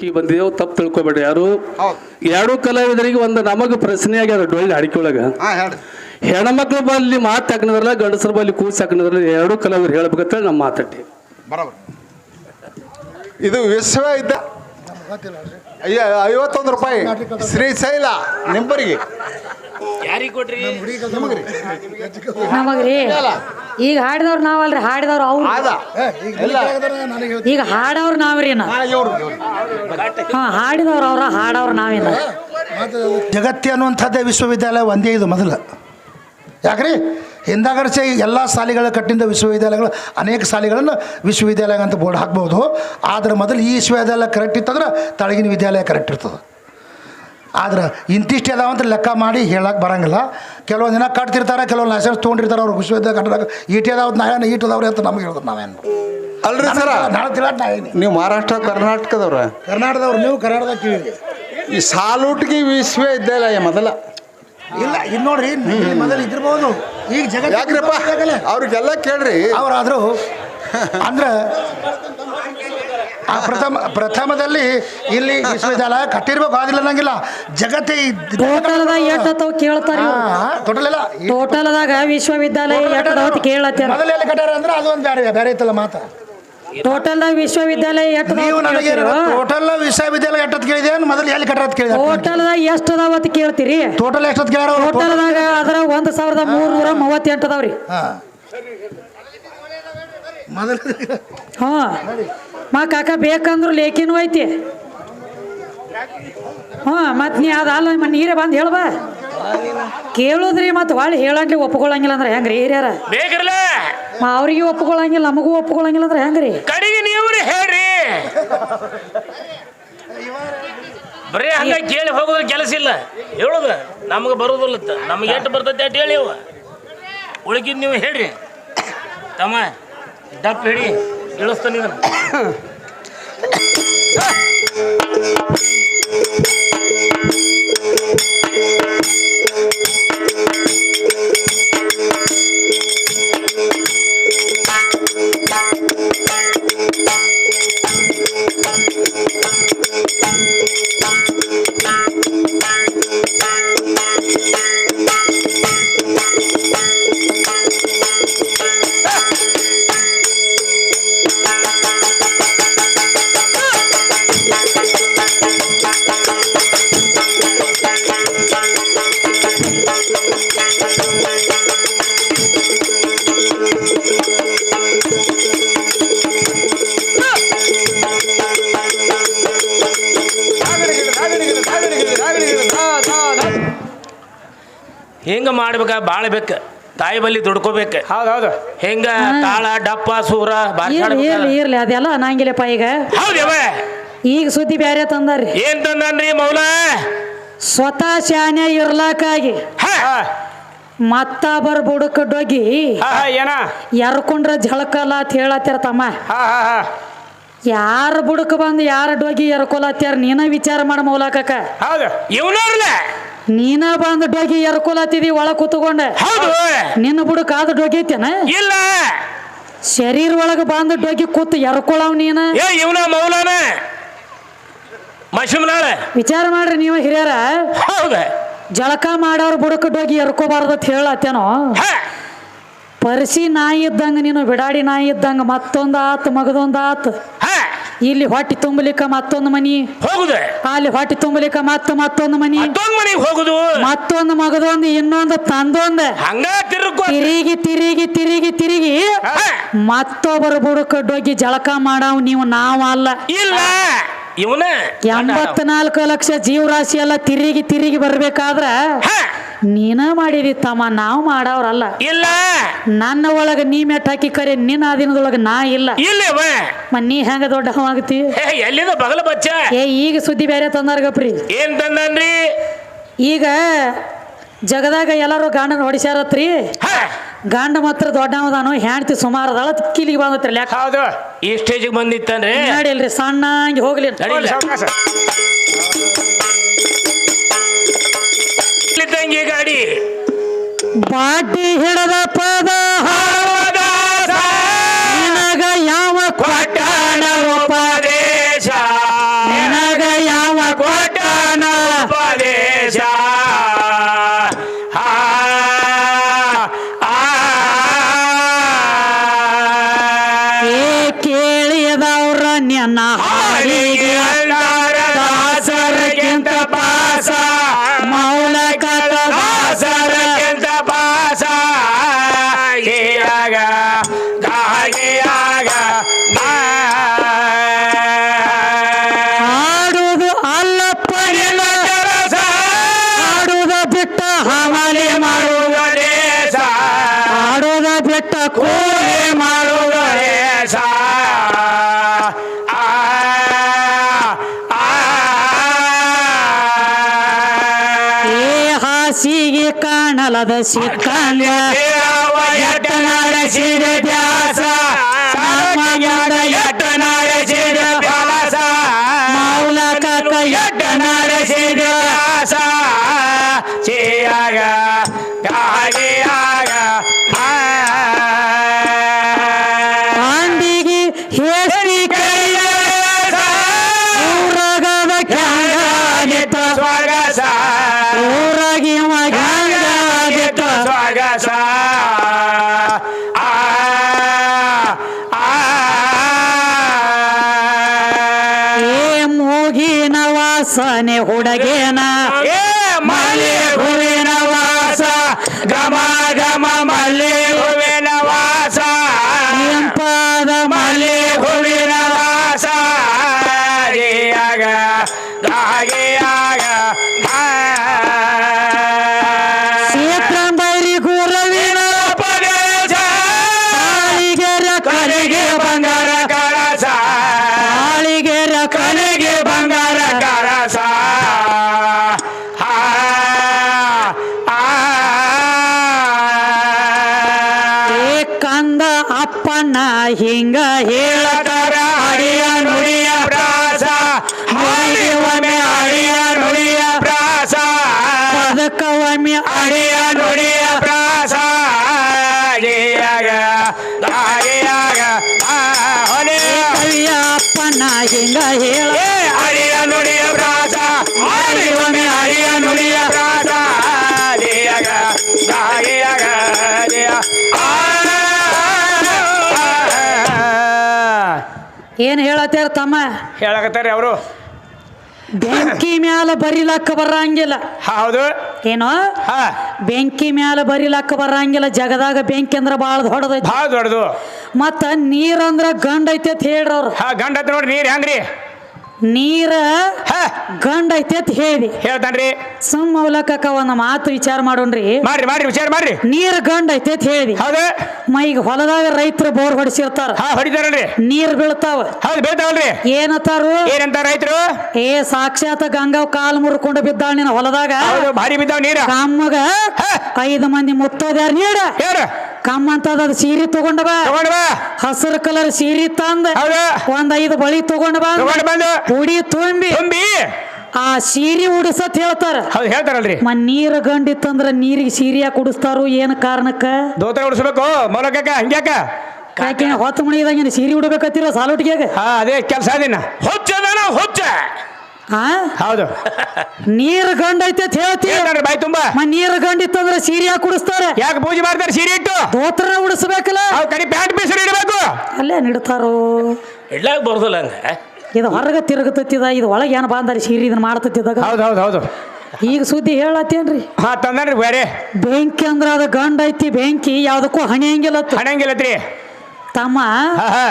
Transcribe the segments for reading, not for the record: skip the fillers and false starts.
ವೇದಿಕೆ ಬಂದಿದ್ದೇವೆ, ತಪ್ಪು ತಿಳ್ಕೊಬೇಡ್ರಿ ಯಾರು. ಹೌದು. ಎರಡು ಕಲಾವಿದರಿಗೆ ಒಂದು ನಮಗೆ ಪ್ರಶ್ನೆ ಆಗ್ಯಾರ ಡೊಳ್ಳಿ ಹಾಡಿಕೆ ಒಳಗ. ಹೆಣ್ಮಕ್ಳ ಬಲ್ಲಿ ಮಾತು ಹಾಕಿದ್ರಲ್ಲ, ಗಂಡಸರ ಬಲ್ಲಿ ಕೂಸಿ ಹಾಕಿದ್ರಲ್ಲ, ಎರಡು ಕಲಾವಿದರು ಹೇಳ್ಬೇಕಂತೇಳಿ ನಮ್ಮ ಮಾತಟ್ಟಿ. ಬರೋಬರ್. ಇದು ವಿಶ್ವ ಇದ್ದ 51 ರೂಪಾಯಿ ಶ್ರೀಶೈಲ ನಿಂಬರಿಗೆ ನಮಗ್ರಿ ಈಗ ಹಾಡಿದವ್ರು ನಾವಲ್ರಿ, ಹಾಡಿದವ್ರು ಅವ್ರು. ಈಗ ಹಾಡವ್ರು ನಾವ್ರಿ, ಹಾಡಿದವ್ರು ಅವ್ರ, ಹಾಡವ್ರು ನಾವೇನ. ಜಗತ್ತಿ ಅನ್ನುವಂಥದ್ದೇ ವಿಶ್ವವಿದ್ಯಾಲಯ ಒಂದೇ ಇದು ಮೊದಲು. ಯಾಕ್ರಿ ಹಿಂದಾಗರ್ಚೆ ಎಲ್ಲ ಶಾಲೆಗಳ ಕಟ್ಟಿಂದ ವಿಶ್ವವಿದ್ಯಾಲಯಗಳು ಅನೇಕ ಶಾಲೆಗಳನ್ನು ವಿಶ್ವವಿದ್ಯಾಲಯ ಅಂತ ಬೋರ್ಡ್ ಹಾಕ್ಬೋದು. ಆದರೆ ಮೊದಲು ಈ ವಿಶ್ವವಿದ್ಯಾಲಯ ಕರೆಕ್ಟ್ ಇತ್ತಂದ್ರೆ ತಳಗಿನ ವಿದ್ಯಾಲಯ ಕರೆಕ್ಟ್ ಇರ್ತದೆ. ಆದ್ರೆ ಇಂತಿಷ್ಟು ಅದಾವಂತ ಲೆಕ್ಕ ಮಾಡಿ ಹೇಳಕ್ಕೆ ಬರೋಂಗಿಲ್ಲ. ಕೆಲವೊಂದು ದಿನ ಕಟ್ತಿರ್ತಾರೆ, ಕೆಲವೊಂದು ಲೈಸೆನ್ಸ್ ತೊಗೊಂಡಿರ್ತಾರೆ ಅವ್ರು ವಿಶ್ವವಿದ್ಯಾಲಯ ಕಟ್ಟದಾಗ. ಈಟಿ ಅದಾವತ್ತು ನಾವೇನು ಈಟ್ ಅದಾವ್ರಿ ಅಂತ ನಮಗೆ ಹೇಳಿದ್ರು. ನಾವೇನು ಅಲ್ರಿ ಸರ, ನೀವು ಮಹಾರಾಷ್ಟ್ರ ಕರ್ನಾಟಕದವ್ರ? ಕರ್ನಾಟಕದವ್ರು. ನೀವು ಕರ್ನಾಟಕದಾಗ ಕೇಳಿ ಈ ಸಾಲೂಟಿಗೆ ವಿಶ್ವವಿದ್ಯಾಲಯ ಮೊದಲ ಇಲ್ಲ. ಇದು ನೋಡ್ರಿ, ಮೊದಲು ಇದ್ದಿರ್ಬೋದು. ಈಗ ಜಗತ್ತು ಯಾಕ್ರಪ್ಪ ಅವ್ರಿಗೆಲ್ಲ ಕೇಳ್ರಿ. ಅವರಾದರೂ ಅಂದ್ರೆ ಆ ಪ್ರಥಮದಲ್ಲಿ ಇಲ್ಲಿ ವಿಶ್ವವಿದ್ಯಾಲಯ ಕಟ್ಟಿರ್ಬೇಕು, ಆದಿಲ್ಲ ಅನ್ನಂಗಿಲ್ಲ. ಜಗತ್ತೇ ಟೋಟಲ್ದಾಗ ಎಷ್ಟು ಕೇಳ್ತಾರೆ. ಟೋಟಲ್ದಾಗ ವಿಶ್ವವಿದ್ಯಾಲಯ ಎಷ್ಟು ಕೇಳತ್ತಾರ. ಮೊದಲೆಲ್ಲ ಕಟ್ಟಾರ ಅಂದ್ರೆ ಅದೊಂದು ಬೇರೆ ಬೇರೆ ಐತಲ್ಲ ಮಾತ. ಟೋಟಲ್ದಾಗ ವಿಶ್ವವಿದ್ಯಾಲಯ ಎಷ್ಟು ನೀವು ನನಗೆ ಟೋಟಲ್ ವಿಶ್ವವಿದ್ಯಾಲಯ ಎಷ್ಟೊತ್ತು ಕೇಳಿದೆ, ಮೊದಲು ಎಲ್ಲಿ ಕಟ್ಟ ಕೇಳಿದೆ. ಟೋಟಲ್ದಾಗ ಎಷ್ಟು ಅದಾವತ್ತು ಕೇಳ್ತೀರಿ? ಟೋಟಲ್ ಎಷ್ಟೊತ್ತು ಕೇಳ? ಟೋಟಲ್ದಾಗ ಅದ್ರ 1338 ಅದಾವ್ರಿ. ಮಾ ಕಾಕ ಬೇಕಂದ್ರು ಲೇಖಿನೂ ಐತಿ. ಮತ್ ನೀ ಅದಲ್ಲ ನೀರೇ ಬಂದು ಹೇಳ್ಬ ಕೇಳುದ್ರಿ. ಮತ್ ಹೊಳ್ಳಿ ಹೇಳಂಗ್ಲಿ ಒಪ್ಕೊಳಂಗಿಲ್ಲ ಅಂದ್ರೆ ಹೆಂಗ್ರಿ ಹಿರಿಯರ? ಅವ್ರಿಗೆ ಒಪ್ಕೊಳಂಗಿಲ್ಲ, ನಮಗೂ ಒಪ್ಕೊಳಂಗಿಲ್ಲ ಅಂದ್ರೆ ಹೆಂಗ್ರಿ? ಕಡೆಗೆ ನೀವು ಹೇಳ್ರಿ. ಬರೀ ಹಂಗ ಕೇಳಿ ಹೋಗೋದ್ರ ಕೆಲಸ ಇಲ್ಲ. ಹೇಳುದ ನಮ್ಗೆ ಬರೋದಿಲ್ಲ, ನಮ್ಗೆ ಎಷ್ಟು ಬರ್ತೈತೆ ಅಟ್ ಹೇಳಿ. ಉಳಿಕಿದ್ ನೀವು ಹೇಳ್ರಿ. ತಮ್ಮ ದಪ್ಪ ಹಿಡಿ, ಇಳಿಸ್ತಾನೆ ಇದನ್ನ. ಹಿಂಗ ಮಾಡ್ಬೇಕ, ಬಾಳ್ಬೇಕ, ತಾಯಿ ಬಲ್ಲಿ ದುಡ್ಕೋಬೇಕು. ಹೌದೌದು. ಹೆಂಗ ತಾಳ ಡಪ್ಪ ಸೂರ ಇರ್ಲಿ ಅದೆಲ್ಲ ಅನ್ನಂಗಿಲ್ಲಪ್ಪ. ಈಗ ಹೌದವ, ಈಗ ಸುದ್ದಿ ಬ್ಯಾರೆ ತಂದಾರ್ರಿ. ಏನ್ ತಂದನ್ರಿ ಮೌಲ? ಸ್ವತಃ ಶಾನೆ ಇರ್ಲಾಕಾಗಿ ಮತ್ತೊಬ್ಬರ ಬುಡಕಡ್ಡೋಗಿ ಏನ ಎರ್ಕೊಂಡ್ರ ಝಳಕಲ್ಲ ಅಂತ ಹೇಳತ್ತಾರ ತಮ್ಮ. ಯಾರ ಬುಡಕ ಬಂದು ಯಾರ ಡೋಗಿ ಎರ್ಕೊಲತ್ತಾರ ನೀನ ವಿಚಾರ ಮಾಡ ಮೌಲಾಕ. ಹೌದು, ಇವನವ್ರಲ್ಲ ನೀನ ಬಂದು ಡೋಗಿ ಎರ್ಕೊಲತ್ತಿದಿ ಒಳ ಕೂತ್ಕೊಂಡ. ಹೌದು, ನಿನ್ನ ಬುಡಕ ಆದ ಡೋಗಿ ಐತೇನ? ಇಲ್ಲ, ಶರೀರ ಒಳಗ ಬಂದು ಡೋಗಿ ಕೂತು ಎರ್ಕೊಳವ್ ನೀನ. ಇವನ ಮೌಲಾನ ಮಶುಮ್ನಾಳ. ವಿಚಾರ ಮಾಡ್ರಿ ನೀವು ಹಿರಿಯರ. ಹೌದ, ಜಳಕ ಮಾಡೋರು ಬುಡಕ ಡೋಗಿ ಎರ್ಕೋಬಾರ್ದು ಅಂತ ಹೇಳತ್ತೇನೋ. ಪರಿಸಿ ನಾಯಿ ಇದ್ದಂಗ ನೀನು, ಬಿಡಾಡಿ ನಾಯಿ ಇದ್ದಂಗ. ಮತ್ತೊಂದು ಆತು ಮಗದೊಂದು ಆತು. ಇಲ್ಲಿ ಹೊಟ್ಟಿ ತುಂಬಲಿಕ್ಕ ಮತ್ತೊಂದು ಮನಿ ಹೋಗುದು, ಅಲ್ಲಿ ಹೊಟ್ಟಿ ತುಂಬಲಿಕ್ಕ ಮತ್ತೊಂದು ಮನಿ ಹೋಗುದು, ಮತ್ತೊಂದು ಮಗದೊಂದು ಇನ್ನೊಂದು ತಂದೊಂದು ಹಂಗ ತಿರುಗಿ ತಿರುಗಿ ತಿರುಗಿ ತಿರುಗಿ ಮತ್ತೊಬ್ಬರು ಬುಡಕಡ್ಡೋಗಿ ಜಳಕ ಮಾಡವ್ ನೀವು, ನಾವು ಅಲ್ಲ. ಇಲ್ಲ, ಇವನ 84 ಲಕ್ಷ ಜೀವರಾಶಿ ಎಲ್ಲ ತಿರುಗಿ ತಿರುಗಿ ಬರ್ಬೇಕಾದ್ರ ನೀನ ಮಾಡಿದಿ ತಮ್ಮ, ನಾವು ಮಾಡವ್ರಲ್ಲ. ಇಲ್ಲ, ನನ್ನ ಒಳಗ ನೀ ಮೆಟ್ಟ ಹಾಕಿ ಕರೆ, ನಿನ್ನ ಆದಿನದೊಳಗ ನಾ ಇಲ್ಲ. ನೀ ಹೆಂಗ ದೊಡ್ಡ ಆಗತಿ? ಎಲ್ಲಿದ ಬಗಲ ಬಚ್ಚ? ಈಗ ಸುದ್ದಿ ಬೇರೆ ತಂದಾರ್ಗಪ್ರಿ. ಏನ್ ತಂದನ್ರಿ? ಈಗ ಜಗದಾಗ ಎಲ್ಲಾರು ಗಂಡನ ಹೊಡಿಸ್ಯಾರತ್ರಿ. ಗಂಡ ಮಾತ್ರ ದೊಡ್ಡವದಾನು, ಹೆಂಡತಿ ಸುಮಾರು ಅದಾಳ, ಕಿಲಿಗೆ ಬಂದತ್ರಿ. ಹೌದು, ಈ ಸ್ಟೇಜಿಗೆ ಬಂದಿತ್ತನ್ರಿ. ನಡಿಲ್ರಿ, ಸಣ್ಣಂಗೆ ಹೋಗ್ಲಿ. ಗಾಡಿ ಬಾಟಿ ಹಿಡದ ಪದ ನಿನಗ ಯಾವ ಕೊಟ್ಟಾನ ಉಪದೇಶ, ನಿನಗ ಕೊಟ್ಟನ ಉಪದೇಶ ಕೇಳಿದವ್ರ ನಿನ್ನ ಹಾಡಿಗೆ ದಾಸರಕ್ಕಿಂತ ಪಾಸ ಮೌಲಕದ ದಾಸರಕ್ಕಿಂತ ಪಾಸ ಗೀಯಾಗ ಗಾಗಿಯಾಗ ಹಾಡುದು ಅಲ್ಲಪ್ಪ ನಿನ್ನ ಕೆಲಸ ಹಾಡುದ ಬಿಟ್ಟ ಹಮಾಲಿ ಮಾಡುವ ದೇಶ ಹಾಡುದ ಬಿಟ್ಟ ಕೂಲಿ ಮಾಡುವ ದೇಶ ಹಾಸಿಗೆ ಕಾಣಲದ ಸಿಕ್ಕಂಗ ಎಟ್ಟ ನಡೆಸಿದ ದ್ಯಾಸ ಎಟ್ಟ ನಡೆಸಿದ ವ್ಯಾಸ ಮೌಲಕ ಎಟ್ಟ ನಡೆಸಿದ ದ್ಯಾಸ ಚೇಯಾಗ ಗಾಗಿಯಾಗ ಅಂಡಿಗೆ ಹೇಳಿ ಕೈಯ ಊರಗದ ಕ್ಯಾಂಗಾಗಿತ್ತ ಸ್ವಗಸ ಊರಾಗಿ ಕ್ಯಾಂಗಾಗಿತ್ತ ಸ್ವಗಸ ಏ ಮೂಗಿನ ವಾಸನೆ ಹುಡುಗೇನ ಏ ಮಲ್ಲಿ ಹೂವಿನ ವಾಸ ಘಮ ಘಮ ಮಲ್ಲಿ ಹೂವಿನ ವಾಸ ಇಂಪಾದ ಮಲ್ಲಿ ಹೂವಿನ ವಾಸ ಗಿಯಾಗ ಗಾಗಿಯಾಗ ಸೀತ್ರಂಬೈರಿ ಗುರವಿನ ಉಪದೇಶ ಕಾಳಿಗೆರ ಕಲಿಗೆ ಬಂಗಾರ ಕಳಸ ಕಾಳಿಗೆರ ಕಲಿಗೆ ಬಂಗಾರ ಕಳಸ ಏ ಕಂದ ಅಪ್ಪನ ಹಿಂಗ ಹೇಳತರ ಅಡಿಯ ನುಡಿಯ ಪ್ರಾಸ ಒಮ್ಮೆ ಅಡಿಯ ನುಡಿಯ ಪ್ರಾಸ ಪದಕವಮ್ಮಿ ಅಡಿಯ ನುಡಿಯ ಪ್ರಾಸ ಗಿಯಾಗ ಗಾಗಿಯಾಗ ಕವಿಯ ಅಪ್ಪನ ಹಿಂಗ ಹೇಳ ಏ ಅಡಿಯ ನುಡಿಯ ಪ್ರಾಸ ಒಮ್ಮೆ ಅಡಿಯ ನುಡಿಯ ಪ್ರಾಸ ಗಿಯಾಗ ಗಾಗಿಯಾಗ ಏನ್ ಹೇಳತ್ತಾರ ತಮ್ಮ ಹೇಳಕತ್ತಾರೆ ಅವರು ಬೆಂಕಿ ಮ್ಯಾಲ ಬರಿಲಕ್ಕ ಬರಂಗಿಲ್ಲ ಹೌದು ಏನೋ ಹಾ ಬೆಂಕಿ ಮ್ಯಾಲ ಬರಿಲಕ್ಕ ಬರಂಗಿಲ್ಲ ಜಗದಾಗ ಬೆಂಕಿ ಅಂದ್ರ ಬಾಳ ದೊಡ್ಡದೈತಿ ಭಾಳ ದೊಡ್ಡದು ಮತ್ತ ನೀರಂದ್ರ ಗಂಡ ಐತಿ ಅಂತ ಹೇಳ್ರಿ ಅವ್ರು ಹಾ ಗಂಡ ಹತ್ರ ನೋಡ್ರಿ ನೀರ್ ಹೆಂಗ್ರಿ ನೀರ ಹಾ ಗಂಡ ಐತಿ ಅಂತ ಹೇಳಿ ಹೇಳ್ತಾನ್ರಿ ಸುಮ್ಮ ಮೌಲಕಕ್ಕ ಒಂದು ಮಾತು ವಿಚಾರ ಮಾಡೋಣ್ರಿ ಮಾಡ್ರಿ ಮಾಡ್ರಿ ವಿಚಾರ ಮಾಡ್ರಿ ನೀರ್ ಗಂಡ ಐತಿ ಅಂತ ಹೇಳಿ ಹೌದು ಈಗ ಹೊಲದಾಗ ರೈತರು ಬೋರ್ ಹೊಡಿಸಿರ್ತಾರ ಹಾ ಹೊಡಿತಾರಲ್ರಿ ನೀರ್ ಬೀಳ್ತಾವ ಹೌದು ಬೀಳ್ತಾವಲ್ರಿ ಏನತ್ತಾರು ಏನಂತ ರೈತರು ಏ ಸಾಕ್ಷಾತ್ ಗಂಗಾವ್ ಕಾಲ್ ಮುರ್ಕೊಂಡು ಬಿದ್ದಾಳ ನಿನ್ನ ಹೊಲದಾಗ ಹೌದು ಭಾರಿ ಬಿದ್ದಾವ ನೀರ ಕಮ್ಮಗ ಹಾ. 5 ಮಂದಿ ಮುತ್ತೋದ್ಯಾರ ನೀಡ ಯಾರು ಕಮ್ಮ ಅಂತದ ಸೀರೆ ತಗೊಂಡ ಬಾ ತಗೊಂಡ್ ಬಾ ಹಸಿರು ಕಲರ್ ಸೀರೆ ತಂದ ಹೌದು ಒಂದ್ 5 ಬಳಿ ತಗೊಂಡ ಬಾ ತಗೊಂಡ್ ಬಂದು ಉಡಿ ತುಂಬಿ ತುಂಬಿ ಆ ಸೀರೆ ಉಡಿಸತ್ ಹೇಳ್ತಾರ ಹೌದು ಹೇಳ್ತಾರಲ್ರಿ ನೀರ್ ಗಂಡಿತ್ತಂದ್ರ ನೀರಿಗೆ ಸೀರೆ ಯಾಕೆ ಉಡಿಸ್ತಾರು ಏನ್ ಕಾರಣಕ್ಕ ದೋತ್ರ ಉಡಿಸ್ಬೇಕು ಮೊಲಕಕ್ಕ ಹಂಗ್ಯಾಕ ಯಾಕೆ ಹೊತ್ತು ಮಣಿದಾಗ ಸೀರೆ ಉಡ್ಬೇಕತ್ತಿರ ಸಾಲೋಟಿಗೆ ಹಾ ಅದೇ ಕೆಲಸ ಅದೇನ ಹುಚ್ಚದನ ಹುಚ್ಚ ಹಾ ಹೌದು ನೀರ್ ಗಂಡ ಐತೆ ಅಂತ ಹೇಳ್ತೀವಿ ಹೇಳ್ತಾರ್ರಿ ಬಾಯಿ ತುಂಬಾ ನೀರ್ ಗಂಡಿತ್ತಂದ್ರ ಸೀರೆ ಯಾಕೆ ಉಡಿಸ್ತಾರೆ ಯಾಕೆ ಪೂಜೆ ಮಾಡ್ತಾರೆ ಸೀರೆ ಇಟ್ಟು ದೋತ್ರ ಉಡಿಸ್ಬೇಕಲ್ಲ ಅವ್ ಕಡಿ ಪ್ಯಾಂಟ್ ಪೀಸ್ ಇಡಬೇಕು ಅಲ್ಲೇ ನಿಡ್ತಾರೋ ಇಡ್ಲಾಕ ಬರೋದಿಲ್ಲ ಹಂಗ ಇದು ಹೊರಗೆ ತಿರುಗತ್ತಿದ ಇದು ಒಳಗೆ ಏನು ಬಾಂದಾರಿ ಸೀರೆ ಇದನ್ನ ಮಾಡ್ತತ್ತಿದಾಗ ಹೌದು ಹೌದು ಹೌದು ಈಗ ಸುದ್ದಿ ಹೇಳತ್ತೇನ್ರಿ ಹಾ ತಂದನ್ರಿ ಬೇರೆ ಬೆಂಕಿ ಅಂದ್ರ ಅದು ಗಂಡ ಐತಿ ಬೆಂಕಿ ಯಾವ್ದಕ್ಕೂ ಹಣಿಯಂಗಿಲ್ಲ ಹಣಂಗಿಲ್ಲತ್ರಿ ತಮ್ಮ ಹಾ ಹಾ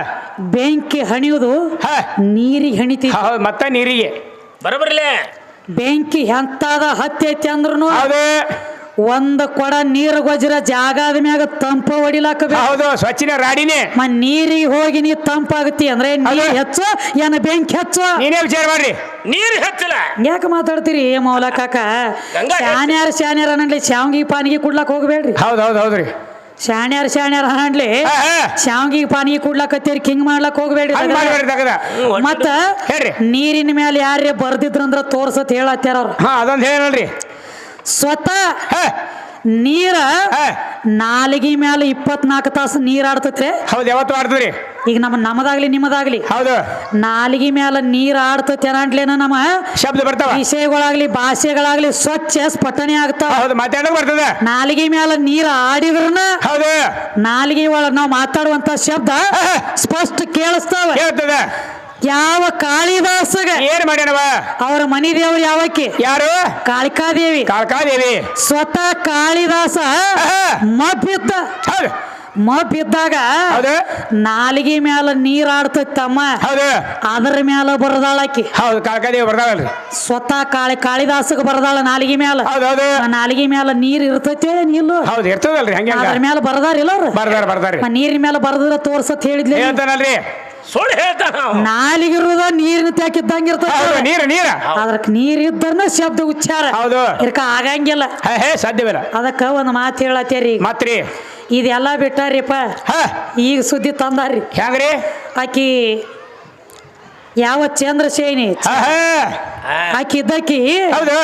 ಬೆಂಕಿ ಹಣಿಯುವುದು ಹಾ ನೀರಿಗೆ ಹಣಿತಿ ಹೌದು ಮತ್ತೆ ನೀರಿಗೆ ಬರಬರ್ಲೆ ಬೆಂಕಿ ಎಂತಾದ ಹತ್ತೈತಿ ಅಂದ್ರೂ ಹೌದು ಒಂದ್ ಕೊಡ ನೀರು ಗೊಜ್ರ ಜಾಗದ ಮ್ಯಾಗ ತಂಪ ಹೊಡಿಲಾಕ ಹೌದು ಸ್ವಚ್ಛನ ರಾಡಿನೇ ನೀರಿಗೆ ಹೋಗಿ ನೀ ತಂಪಾಗತಿ ಅಂದ್ರೆ ನೀರ್ ಹೆಚ್ಚು ಏನ ಬೆಂಕಿ ಹೆಚ್ಚು ನೀನೇ ವಿಚಾರ ಮಾಡ್ರಿ ನೀರು ಹೆಚ್ಚಲ್ಲ ಯಾಕೆ ಮಾತಾಡ್ತೀರಿ ಮೌಲ ಕಾಕ ಗಂಗಾ ಶಾನ್ಯಾರ ಅನ್ನಲಿ ಶಾವ್ಗಿ ಪಾನಿಗೆ ಕುಡ್ಲಾಕ್ ಹೋಗ್ಬೇಡ್ರಿ ಹೌದು ಹೌದು ಹೌದ್ರಿ ಶಾಣ್ಯಾರ ಅನ್ನಲಿ ಶಾವ್ಗಿ ಪಾನಿಗೆ ಕುಡ್ಲಾಕತ್ತೀರಿ ಕಿಂಗ್ ಮಾಡ್ಲಾಕ್ ಹೋಗ್ಬೇಡ್ರಿ ಹಂಗ್ ಮಾಡ್ಬೇಡ್ರಿ ತಗದ ಮತ್ತ ಹೇಳ್ರಿ ನೀರಿನ ಮೇಲೆ ಯಾರೇ ಬರ್ದಿದ್ರಂದ್ರ ತೋರ್ಸತ್ ಹೇಳತ್ತಾರ ಅವ್ರು ಹಾ ಅದೊಂದು ಹೇಳಲ್ರಿ ಸ್ವತಃ ನೀರ ಹಾ. ನಾಲಿಗೆ ಮೇಲೆ 24 ತಾಸು ನೀರ್ ಆಡ್ತೈತ್ರಿ. ಹೌದು ಯಾವತ್ತು ಆಡ್ತದ್ರಿ. ಈಗ ನಮ್ಮದಾಗ್ಲಿ ನಿಮ್ಮದಾಗ್ಲಿ ಹೌದು ನಾಲಿಗೆ ಮೇಲೆ ನೀರ್ ಆಡ್ತೈತಿ ಅನ್ನಟ್ಲೇನ ನಮ್ಮ ಶಬ್ದ ಬರ್ತಾವ. ವಿಷಯಗಳಾಗ್ಲಿ ಭಾಷೆಗಳಾಗ್ಲಿ ಸ್ವಚ್ಛ ಸ್ಫಟನೆ ಆಗ್ತಾವ. ಹೌದು ಮಾತಾಡಕ್ ಬರ್ತದ. ನಾಲಿಗೆ ಮೇಲೆ ನೀರ್ ಆಡಿದ್ರನ ಹೌದು ನಾಲಿಗೆ ಒಳಗ್ ನಾವು ಮಾತಾಡುವಂತ ಶಬ್ದ ಸ್ಪಷ್ಟ ಕೇಳಿಸ್ತಾವ. ಹೇಳ್ತದ. ಯಾವ ಕಾಳಿದಾಸಗ ಏನ್ ಮಾಡ್ಯಾನವ? ಅವರ ಮನಿ ದೇವ್ರು ಯಾವಕ್ಕೆ? ಯಾರು? ಕಾಳಿಕಾದೇವಿ. ಕಾಳಕಾದೇವಿ. ಸ್ವತಃ ಕಾಳಿದಾಸ ಮಬ್ಬಿದ್ದ. ಹೌದು ಮಬ್ಬಿದ್ದಾಗ ಹೌದು ನಾಲಿಗೆ ಮ್ಯಾಲ ನೀರ್ ಆಡ್ತೈತಮ್ಮ. ಹೌದು ಅದರ ಮ್ಯಾಲ ಬರದಾಳಕಿ. ಹೌದು ಕಾಳಕಾದೇವಿ ಬರ್ದಾಳಲ್ರಿ. ಸ್ವತಃ ಕಾಳಿದಾಸಗ ಬರದಾಳ ನಾಲಿಗೆ ಮ್ಯಾಲ. ಹೌದು ಹೌದು ಆ ನಾಲಿಗೆ ಮ್ಯಾಲ ನೀರ್ ಇರ್ತೈತೆ ನಿಲ್ಲು. ಹೌದು ಇರ್ತದಲ್ರಿ. ಹಂಗೆ ಅದ್ರ ಮ್ಯಾಲ ಬರದಾರಿಲ್ಲ ಅವ್ರ. ಬರ್ದಾರಿ. ನೀರಿನ ಮ್ಯಾಲ ಬರದ್ರ ತೋರ್ಸತ್ ಹೇಳಿದ್ಲಿ. ಹೇಳ್ತಾನಲ್ರಿ. ಸುಳ್ಳು ಹೇಳ್ತಾನ ಅವ. ನಾಲಿಗಿರುದ ನೀರಿನ ತ್ಯಾಕಿದ್ದಂಗ ಹೌದು ಇರ್ತೈತೆ. ನೀರ ಅದಕ್ಕೆ ನೀರ್ ಇದ್ದರ್ನ ಶಬ್ದ ಉಚ್ಚಾರ. ಹೌದು ಇದಕ್ಕ ಆಗಂಗಿಲ್ಲ. ಹೇ ಸಾಧ್ಯವಿಲ್ಲ. ಅದಕ್ಕ ಒಂದ್ ಮಾತು ಹೇಳತ್ತೇರಿ. ಮತ್ರಿ ಇದೆಲ್ಲ ಬಿಟ್ಟಾರಿಪ್ಪ. ಹ ಈಗ ಸುದ್ದಿ ತಂದಾರಿ. ಹೆಂಗ್ರಿ? ಆಕಿ ಯಾವ ಚಂದ್ರಸೇನಿ ಆಕಿ ಇದ್ದಕಿ ಹೌದು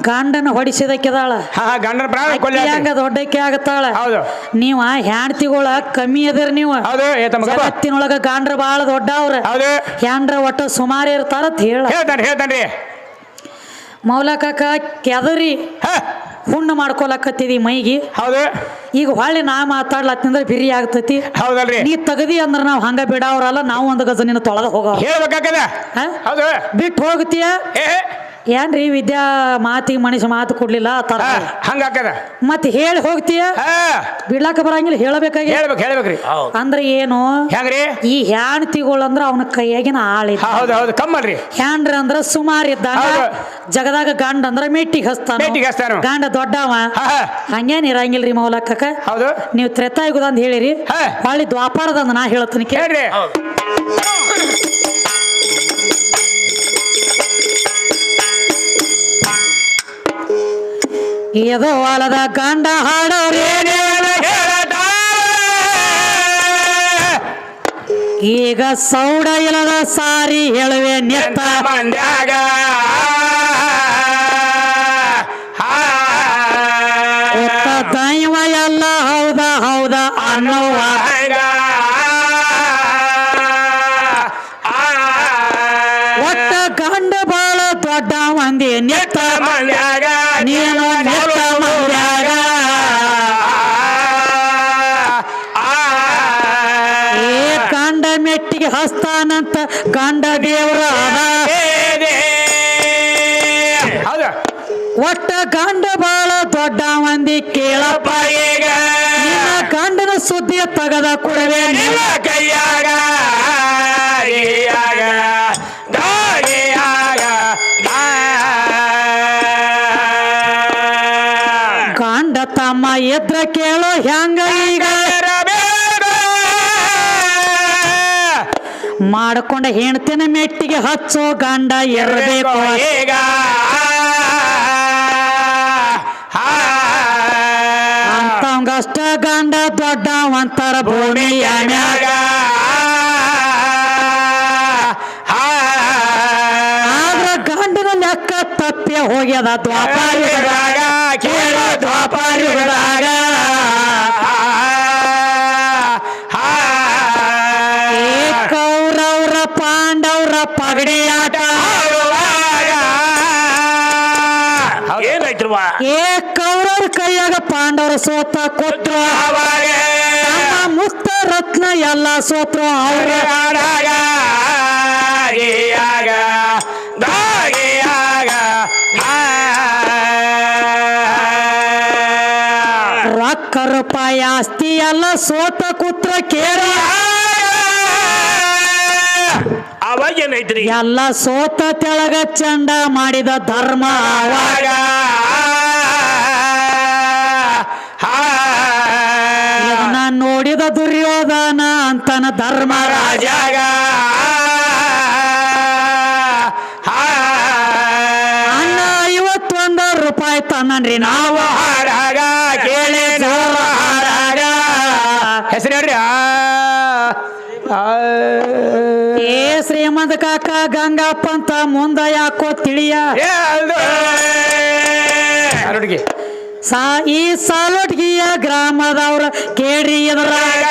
ಗಂಡನ ಹೊಡಿಸಿದಕ್ಕಿದಾಳ. ಗಂಡನ ಪ್ರಾಣ ಕೊಲ್ಲಿ ಹೆಂಗ ದೊಡ್ಡಕ್ಕೆ ಆಗತ್ತಾಳ. ಹೌದು ನೀವ ಹೆಂಡ್ತಿಗಳ ಕಮ್ಮಿ ಅದಿರಿ ನೀವು. ಹೌದು ಜಗತ್ತಿನೊಳಗ ಗಂಡ್ರ ಬಾಳ ದೊಡ್ಡ ಅವ್ರ. ಹೌದು ಹೆಂಡ್ರ ಒಟ್ಟ ಸುಮಾರು ಇರ್ತಾರ ಅಂತ ಹೇಳ್ತಾನ್ರಿ. ಮೌಲಕ ಕೆದರಿ ಹುಣ್ಣು ಮಾಡ್ಕೊಳಕತ್ತಿದಿ ಮೈಗಿ. ಹೌದು ಈಗ ಹೊಳ್ಳಿ ನಾ ಮಾತಾಡ್ಲತ್ತಂದ್ರೆ ಬಿರಿ ಆಗ್ತೈತಿ. ಹೌದಲ್ರಿ. ನೀ ತಗದಿ ಅಂದ್ರ ನಾವ್ ಹಂಗ ಬಿಡವ್ರಲ್ಲ. ನಾವು ಒಂದು ಗಜ ನಿನ್ನ ತೊಳೆದ ಹೋಗೋ ಹೇಳ್ಬೇಕಾಗದ. ಹೌದು ಬಿಟ್ಟು ಹೋಗ್ತೀಯ. ಏನ್ರಿ ವಿದ್ಯಾ ಮಾತಿಗೆ ಮನುಷ್ಯ ಮಾತು ಕೊಡ್ಲಿಲ್ಲ ತರ ಹಂಗಾಕದ. ಮತ್ ಹೇಳಿ ಹೋಗ್ತೀಯ. ಬಿಡ್ಲಾಕ ಬರಂಗಿಲ್ಲ. ಹೇಳಬೇಕಾಗಿ ಹೇಳ್ಬೇಕ್ರಿ. ಅಂದ್ರೆ ಏನು ಹೆಂಗ್ರಿ? ಈ ಹ್ಯಾಂಡ್ತಿಗಳು ಅಂದ್ರ ಅವನ ಕೈಯಾಗಿನ ಆಳಿದ. ಹೌದು ಹೌದು ಕಮ್ಮಲ್ರಿ. ಹ್ಯಾಂಡ್ರ ಅಂದ್ರ ಸುಮಾರು ಇದ್ದಾಗ ಜಗದಾಗ ಗಂಡ ಅಂದ್ರ ಮೆಟ್ಟಿಗೆ ಹಸ್ತಾನ. ಗಂಡ ದೊಡ್ಡವ. ಹಂಗೇನ್ ಇರಂಗಿಲ್ರಿ ಮೌಲಕ್ಕ. ಹೌದು ನೀವು ತ್ರೇತಾಯುಗದ ಅಂತ ಹೇಳಿರಿ. ಹೊಳ್ಳಿ ದ್ವಾಪಾರದಂದ ನಾ ಹೇಳ್ತೀನಿ ಕೇಳ್ರಿ. ಎದೋ ಹೊಲದ ಗಂಡ ಹಾಡೋರೇನೇ ಈಗ ಸೌಡ ಇಲ್ಲದ ಸಾರಿ ಹೇಳುವೆ ನೆತ್ತ ಮಂದ್ಯಾಗ. ದೈವ ಎಲ್ಲ ಹೌದ ಅನ್ನುವ ಒಟ್ಟ ಗಂಡ ಬಾಳ ದೊಡ್ಡ ಮಂದಿ ನೆತ್ತ ಮಂದ್ಯಾಗ. ನೀನು ನೆತ್ತ ಮಂದ್ಯಾಗ. ಏ ಗಂಡ ಮೆಟ್ಟಿಗೆ ಹಸ್ತಾನಂತ ಗಂಡ ದೇವ್ರ ಹೌದು ಒಟ್ಟ ಗಂಡ ಬಾಳ ದೊಡ್ಡ ಮಂದಿ ಕೇಳಪ್ಪ. ಈಗ ನಿನ್ನ ಗಂಡನ ಸುದ್ದಿಯ ತಗದ ಕೊಡವೆ ನಿನ್ನ ಕೈಯಾಗ ಗಂಡ ತಮ್ಮ ಎದ್ರ ಕೇಳೋ ಹೆಂಗ ಈಗ ಮಾಡ್ಕೊಂಡ ಹೆಣ್ತಿನ ಮೆಟ್ಟಿಗೆ ಹಚ್ಚೋ ಗಂಡ ಇರಬೇಕು ಈಗ. ಅಂತವಂಗಷ್ಟ ಗಂಡ ದೊಡ್ಡವಂತರ ಭೂಮಿಯ ಮ್ಯಾಗ. ಆದ್ರ ಗಂಡನ ಲೆಕ್ಕ ತಪ್ಪಿ ಹೋಗ್ಯದ ದ್ವಾಪಾರಯುಗದಾಗ. ಕೇಳ ದ್ವಾಪಾರಯುಗದಾಗ ಕೌರವ್ರ ಪಾಂಡವ್ರ ಪಗಡಿ ಆಟ ಏನಾಯ್ತು? ಏ ಕೌರವ್ರ ಕೈಯಾಗ ಪಾಂಡವ್ರ ಸೋತ ಕೊಟ್ರು. ತಮ್ಮ ಮುಕ್ತ ರತ್ನ ಎಲ್ಲ ಸೋತ್ರು ಅವ್ರ. ರೊಕ್ಕ ರೂಪಾಯಿ ಆಸ್ತಿ ಎಲ್ಲ ಸೋತ ಕೂತ್ರ ಕೇಳ. ಅವಾಗ ಏನೈತ್ರಿ? ಎಲ್ಲ ಸೋತ ತೆಳಗ ಚಂಡ ಮಾಡಿದ ಧರ್ಮ ಅವಾಗ. ಇದನ್ನ ನೋಡಿದ ದುರ್ಯೋಧನ ಅಂತನ ಧರ್ಮರಾಜ. ಅನ್ನ 51 ರೂಪಾಯಿ ತನ್ನನ್ರಿ ನಾವು ಹಾಡಾಗ ಕೇಳಿ ಹಾಡಾಗ ಹೆಸರು ಹೇಳ್ರಿ. ಏ ಶ್ರೀಮಂತ ಕಾಕ ಗಂಗಪ್ಪ ಅಂತ ಮುಂದ ಯಾಕೋ ತಿಳಿಯ. ಈ ಸಾಲೋಟ್ಗಿಯ ಗ್ರಾಮದವ್ರ ಕೇಳ್ರಿ ಎದುರಾಗ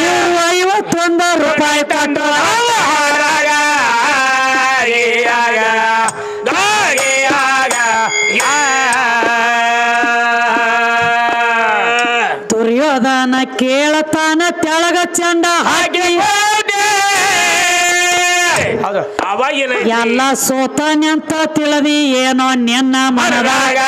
ಇವ್ರು 51 ರೂಪಾಯಿ ಕೊಟ್ಟ ದುರ್ಯೋಧನ ಕೇಳತಾನ ತೆಳಗ ಚಂಡ ಹಾಕಿ ಅವಾಗ ಎಲ್ಲ ಸೋತಾನ್ಯಂತ ತಿಳಿದಿ ಏನೋ ನಿನ್ನ ಮನದಾಗ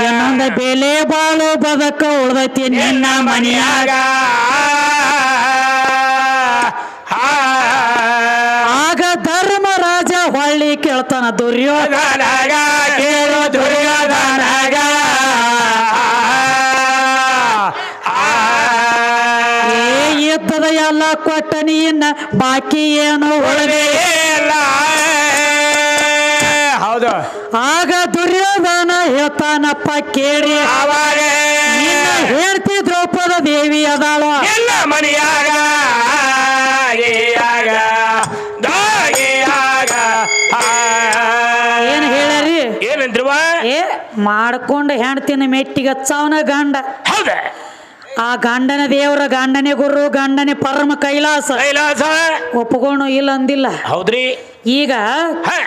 ಇನ್ನೊಂದ ಬೆಲೆ ಬಾಳು ಬದಕ ಉಳ್ದೈತಿ ನಿನ್ನ ಮನೆಯಾಗ ಆಗ ಧರ್ಮರಾಜ ಹೊಳ್ಳಿ ಕೇಳ್ತಾನ ದುರ್ಯೋಧನಗ ಕೇಳು ದುರ್ಯೋಧನಗ ಯುದ್ಧದ ಎಲ್ಲ ಕೊಟ್ಟ ನೀನ ಬಾಕಿ ಏನು ಉಳಿದೆ ಹೌದು ಆಗ ದುರ್ಯೋಧನ ಹೇಳ್ತಾನಪ್ಪ ಕೇಳಿ ನಿನ್ನ ಹೇಳ್ತಿ ದ್ರೌಪದ ದೇವಿ ಅದಾಳು ಎಲ್ಲ ಮನೆಯಾಗ ಏನ್ ಹೇಳ್ಯಾರಿ ಏನಂದ್ರವ ಏ ಮಾಡ್ಕೊಂಡು ಹೆಣ್ತಿನ ಮೆಟ್ಟಿಗೆ ಹಚ್ಚವನ ಗಂಡ ಹೌದ ಆ ಗಂಡನ ದೇವರ ಗಂಡನೇ ಗುರು ಗಂಡನೇ ಪರಮ ಕೈಲಾಸ ಕೈಲಾಸ ಒಪ್ಪಗೋಣ ಇಲ್ಲ ಅಂದಿಲ್ಲ ಹೌದ್ರಿ ಈಗ ಹ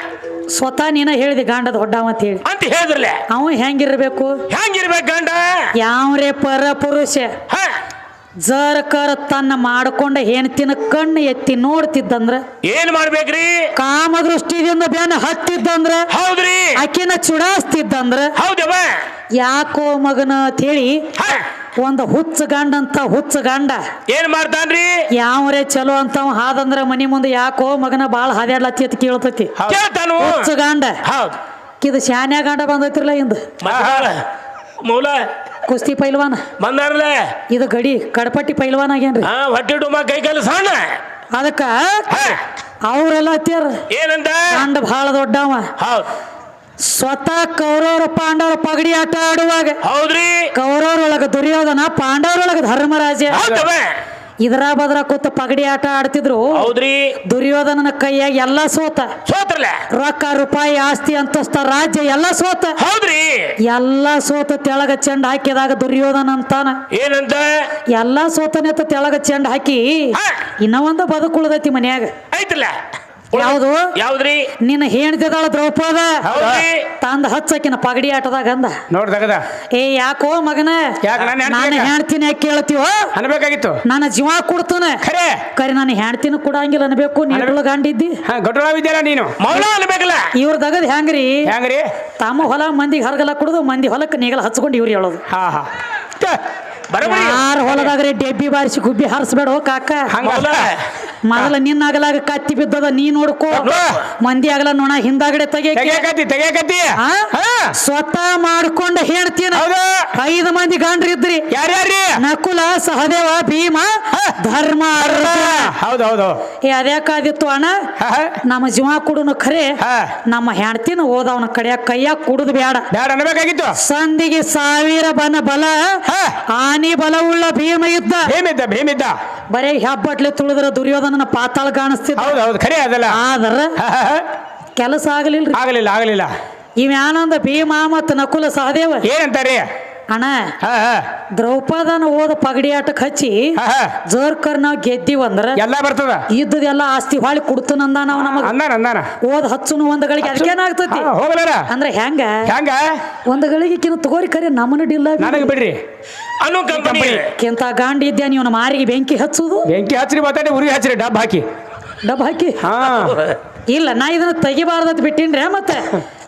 ಸ್ವತಃ ನೀನ ಹೇಳಿದೆ ಗಂಡ ದೊಡ್ಡವ ಅಂತ ಹೇಳಿ ಅಂತ ಹೇಳಿದ್ರಲ್ಲ ಅವ ಹೆಂಗಿರ್ಬೇಕು ಹೆಂಗಿರ್ಬೇಕು ಗಂಡ ಯಾವ್ರೇ ಪರ ಪುರುಷ ಹ ಜರಕರ ತನ್ನ ಮಾಡ್ಕೊಂಡ ಹೆಣ್ತಿನ ಕಣ್ಣು ಎತ್ತಿ ನೋಡ್ತಿದ್ದಂದ್ರ ಏನ್ ಮಾಡ್ಬೇಕ್ರಿ ಕಾಮದೃಷ್ಟಿದಿಂದ ಬೆನ್ನ ಹತ್ತಿದ್ದಂದ್ರ ಹೌದ್ರಿ ಆಕಿನ ಚುಡಾಸ್ತಿದ್ದಂದ್ರ ಹೌದವ ಯಾಕೋ ಮಗನ ಅಂತ ಹೇಳಿ ಒಂದು ಹುಚ್ಚ ಗಂಡ ಅಂತ ಹುಚ್ಚ ಗಂಡ ಏನ್ ಮಾಡ್ತಾನ್ರಿ ಯಾವ್ರೇ ಚಲೋ ಅಂತವ ಹಾದಂದ್ರ ಮನಿ ಮುಂದೆ ಯಾಕೋ ಮಗನ ಬಾಳ ಹಾದ್ಯಾಡ್ಲತ್ತಿ ಅಂತ ಕೇಳ್ತತಿ ಕೇಳ್ತಾನು ಹುಚ್ಚ ಗಂಡ ಹೌದ್ ಇದು ಶಾನ್ಯ ಗಂಡ ಬಂದೈತಿರ್ಲ ಇಂದ ಮೂಲ ಕುಸ್ತಿ ಪೈಲ್ವಾನ ಬಂದಾರಲ್ಲ ಇದು ಗಡಿ ಕಡಪಟ್ಟಿ ಪೈಲ್ವಾನ್ ಆಗ್ಯಾನ್ರಿ ಹೊಟ್ಟೆ ಡುಮ ಕೈ ಕಾಲು ಸಣ್ಣ ಅದಕ್ಕ ಅವ್ರೆಲ್ಲ ಹತ್ಯಾರ ಏನಂತ ಗಂಡ ಬಹಳ ದೊಡ್ಡವ ಹೌದ್ ಸ್ವತಃ ಕೌರವರ ಪಾಂಡವರ ಪಗಡಿ ಆಟ ಆಡುವಾಗ ಹೌದ್ರಿ ಕೌರವರೊಳಗ ದುರ್ಯೋಧನ ಪಾಂಡವರೊಳಗ ಧರ್ಮರಾಜ ಹೌದವ ಇದರ ಬದ್ರ ಕೂತ ಪಗಡಿ ಆಟ ಆಡ್ತಿದ್ರು ಹೌದ್ರಿ ದುರ್ಯೋಧನನ ಕೈಯಾಗ ಎಲ್ಲಾ ಸೋತ ಸೋತ್ರಲ್ಲ ರೊಕ್ಕ ರೂಪಾಯಿ ಆಸ್ತಿ ಅಂತಸ್ತ ರಾಜ್ಯ ಎಲ್ಲಾ ಸೋತ ಹೌದ್ರಿ ಎಲ್ಲಾ ಸೋತ ತೆಳಗ ಚೆಂಡ ಹಾಕಿದಾಗ ದುರ್ಯೋಧನ ಅಂತಾನ ಏನಂತ ಎಲ್ಲಾ ಸೋತನೆತ್ತ ತೆಳಗ ಚೆಂಡ ಹಾಕಿ ಇನ್ನ ಒಂದು ಬದುಕುಳದೈತಿ ಮನ್ಯಾಗ ಐತಲ್ಲ ಯಾವುದು ಯಾವ್ದ್ರಿ ನಿನ್ನ ಹೆಣ್ತಿದಾಳ ದ್ರೌಪದ ಹೌದ್ರಿ ತಂದ ಹಚ್ಚಕಿನ ಪಗಡಿ ಆಟದಾಗ ಅಂದ ನೋಡ್ದಾಗದ ಏ ಯಾಕೋ ಮಗನ ಯಾಕೆ ನಾನು ಹೆಣ್ತೀನಿ ಯಾಕೆ ಕೇಳ್ತೀವೋ ಅನ್ಬೇಕಾಗಿತ್ತು ನನ್ನ ಜೀವ ಕೊಡ್ತಾನೆ ಖರೆ ಕರೆ ನಾನು ಹೆಣ್ತಿನ ಕೊಡಂಗಿಲ್ಲ ಅನ್ಬೇಕು ನೀಡಲು ಗಂಡಿದ್ದಿ ಗಟ್ಟೋಳವಿದ್ಯಾರ ನೀನು ಮೌನ ಅನ್ಬೇಕಲ್ಲ ಇವ್ರ ದಗದ್ ಹೆಂಗ್ರಿ ಹೆಂಗ್ರಿ ತಮ್ಮ ಹೊಲ ಮಂದಿಗೆ ಹರಗಲ್ಲ ಕುಡುದು ಮಂದಿ ಹೊಲಕ್ಕೆ ನೀಗಲ ಹಚ್ಕೊಂಡು ಇವ್ರು ಹೇಳೋದು ಹಾ ಹಾ ಬರಬರಿ ಯಾರ ಹೊಲದಾಗ್ರಿ ಡೆಬ್ಬಿ ಬಾರಿಸಿ ಗುಬ್ಬಿ ಹಾರಿಸ್ಬೇಡ ಕಾಕ ಮೌಲ ಮೊದಲ ನಿನ್ನ ಆಗಲಾಗ ಕತ್ತಿ ಬಿದ್ದದ ನೀ ನೋಡ್ಕೋ ಮಂದಿ ಆಗಲ ನೋಣ ಹಿಂದಾಗಡೆ ತೆಗಿಯಕತ್ತಿ ಸ್ವತಃ ಮಾಡ್ಕೊಂಡ ಹೇಳ್ತೀನ ಹೌದು 5 ಮಂದಿ ಗಂಡ್ರಿ ಇದ್ರಿ ಯಾರ್ಯಾರ್ರಿ ನಕುಲ ಸಹದೇವ ಭೀಮ ಧರ್ಮ ಹೌದು ಹೌದು ಅದ್ಯಾಕಾದಿತ್ತು ಅಣ್ಣ ನಮ್ಮ ಜೀವ ಕುಡುನು ಖರೆ ನಮ್ಮ ಹೆಣ್ತಿನ ಓದವನ ಕಡೆಯಾಗ ಕೈಯಾಗ ಕುಡುದು ಬೇಡ ಬ್ಯಾಡ ಅನ್ಬೇಕಾಗಿತ್ತು ಸಂದಿಗೆ 1000 ಬಲ ಆನಿ ಬಲವುಳ್ಳ ಭೀಮ ಇದ್ದ ಭೀಮಿದ್ದ ಬರೇ ಹೆಬ್ಬಟ್ಲೆ ತುಳಿದ್ರ ದುರ್ಯೋಧನನ ಪಾತಾಳ ಕಾಣಿಸ್ತಿದ್ದ ಹೌದು ಹೌದು ಖರೆ ಅದಲ್ಲ ಆದ್ರ ಕೆಲಸ ಆಗಲಿಲ್ಲ ಆಗಲಿಲ್ಲ ಇವ್ಯಾನಂದ ಭೀಮ ಮತ್ತ ನಕುಲ ಸಹದೇವ ಏನಂತಾರಿ ಅಣ್ಣ ದ್ರೌಪದನ ಓದ ಪಗಡಿ ಆಟಕ್ಕೆ ಹಚ್ಚಿ ಜೋರ್ಕರ್ ನಾವ್ ಗೆದ್ದಿವಂದ್ರ ಎಲ್ಲ ಬರ್ತದ ಇದ್ದದೆಲ್ಲ ಆಸ್ತಿ ಹೊಳಿ ಕುಡ್ತನಂದ ನಾವ್ ನಮಗ ಅಂದಾನ ಓದ್ ಹಚ್ಚುನು ಒಂದ್ ಗಳಿಗೆ ಅದಕ್ಕೇನಾಗ್ತತಿ ಹೋಗಲಾರ ಅಂದ್ರೆ ಹೆಂಗ ಒಂದ್ ಗಳಿಗೆ ಕಿನ್ನ ತಗೋರಿ ಕರೆ ನಮ್ಮನ್ನ ಡಿಲ್ಲ ನನಗೆ ಬಿಡ್ರಿ ಅನ್ನೋ ಕಂಪನಿ ಕಿಂತ ಗಾಂಡಿ ಇದ್ಯಾ ನೀವು ಮಾರಿಗೆ ಬೆಂಕಿ ಹಚ್ಚುದು ಬೆಂಕಿ ಹಚ್ಚ್ರಿ ಮಾತಾಡಿ ಉರಿ ಹಚ್ಚ್ರಿ ಡಬ್ ಹಾಕಿ ಇಲ್ಲ ನಾ ಇದನ್ನ ತೆಗಿಬಾರ್ದತ್ ಬಿಟ್ಟಿನ್ರಿ ಮತ್ತೆ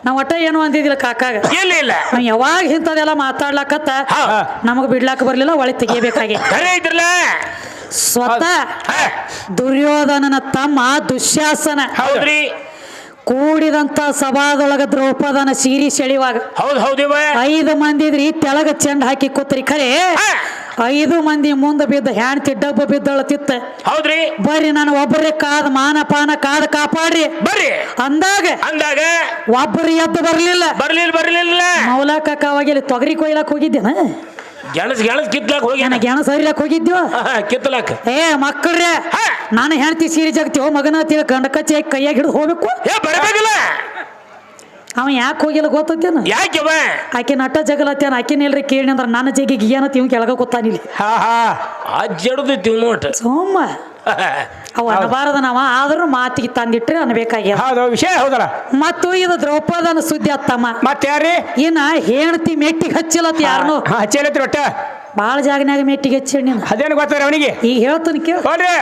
ನಾವ್ ಒಟ್ಟ ಏನು ಅಂದಿದ್ದಿಲ್ಲ ಕಾಕಾಗ ಇಲ್ಲ ನಾವ್ ಯಾವಾಗ ಇಂಥದೆಲ್ಲ ಮಾತಾಡ್ಲಾಕತ್ತ ನಮಗ್ ಬಿಡ್ಲಾಕ ಬರ್ಲಿಲ್ಲ ಒಳಗೆ ತೆಗಿಬೇಕಾಗಿ ಸ್ವತಃ ದುರ್ಯೋಧನನ ತಮ್ಮ ದುಶ್ಯಾಸನ ಹೌದ್ರಿ ಕೂಡಿದಂತ ಸಭಾದೊಳಗ ದ್ರೌಪದನ ಸೀರಿ ಸೆಳಿವಾಗ 5 ಮಂದಿ ಇದ್ರಿ ತೆಳಗ ಚೆಂಡ ಹಾಕಿ ಕೂತ್ರಿ ಖರೆ 5 ಮಂದಿ ಮುಂದೆ ಬಿದ್ದ ಹೆಣ್ತಿ ಡಬ್ಬ ಬಿದ್ದಳತಿತ್ತ ಹೌದ್ರಿ ಬರ್ರಿ ನಾನು ಒಬ್ಬರೇ ಕಾದ ಮಾನಪಾನ ಕಾದ ಕಾಪಾಡ್ರಿ ಬರ್ರಿ ಅಂದಾಗ ಒಬ್ಬರು ಎದ್ದು ಬರ್ಲಿಲ್ಲ ಮೌಲ ಕಾಕ ಅವಾಗ ತೊಗರಿ ಕೊಯ್ಲಾಕ್ ಹೋಗಿದ್ದೇನ ಗೆಣಸ್ ಕಿತ್ಲಾಕ್ ಹೋಗಿ ಗೆಣಸ್ ಹರಿಲಾಕ್ ಹೋಗಿದ್ವ ಕಿತ್ಲಾಕ್ ಮಕ್ಕಳ್ರೆ ನಾನು ಹೆಣ್ತಿ ಸೀರೆ ಜಗತ್ತೀವ ಮಗನ ತಿಳ ಗಂಡ ಕಚ್ಚಿ ಕೈಯಾಗ ಹಿಡಿದು ಹೋಗ್ಬೇಕು ಬರಬೇಕಲ್ಲ ಅವ ಯಾಕೆ ಹೋಗಿಲ್ಲ ಗೊತ್ತೇನ ಯಾಕೆ ಬಾ ಆಕೆ ನಟ ಜಗಲತ್ತೇನ ಆಕಿನ ಎಲ್ರಿ ಕೇಳಿ ಅಂದ್ರೆ ನನ್ನ ಜಗಿಗೆ ಏನಂತ ಇವ್ ಕೆಳಗ ಗೊತ್ತಾನಿಲ್ಲ ಹಾ ಹಾ ಅಜ್ಜಡ್ದಿತ್ತೀವಿ ನೋಟ್ ಸೋಮ ಅವ ಅನ್ನಬಾರದ ನಾವ ಆದ್ರೂ ಮಾತಿಗೆ ತಂದಿಟ್ರೆ ಅನ್ಬೇಕಾಗ್ಯ ಹೌದು ವಿಷಯ ಹೌದಲ್ಲ. ಮತ್ತು ಇದು ದ್ರೌಪದನ ಸುದ್ದಿ ಅತ್ತಮ್ಮ ಮತ್ತೆ ಯಾರ್ರಿ ಇನ್ನ ಹೆಣ್ತಿ ಮೆಟ್ಟಿಗೆ ಹಚ್ಚಿಲ್ಲತ್ ಯಾರನು ಹಾ ಹಚ್ಚೇಲತ್ರಿ ಒಟ್ಟ ಬಾಳ ಜಾಗನ್ಯಾಗ ಮೆಟ್ಟಿಗೆ ಹಚ್ಚಿ ನೀನು ಅದೇನು ಗೊತ್ತಾರ ಅವನಿಗೆ ಈಗ ಹೇಳ್ತಾನೆ ಕೇಳ ನೋಡ್ರಿ